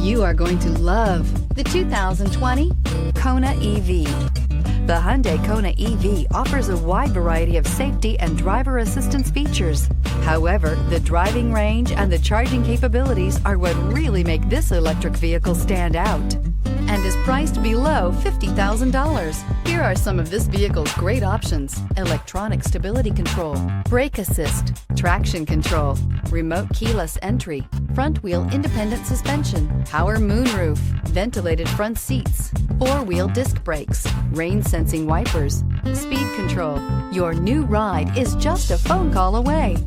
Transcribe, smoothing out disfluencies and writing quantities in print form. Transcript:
You are going to love the 2020 Kona EV. The Hyundai Kona EV offers a wide variety of safety and driver assistance features. However, the driving range and the charging capabilities are what really make this electric vehicle stand out, and is priced below $50,000. Here are some of this vehicle's great options: electronic stability control, brake assist, traction control, remote keyless entry, front wheel independent suspension, power moonroof, ventilated front seats, four-wheel disc brakes, rain sensing wipers, speed control. Your new ride is just a phone call away.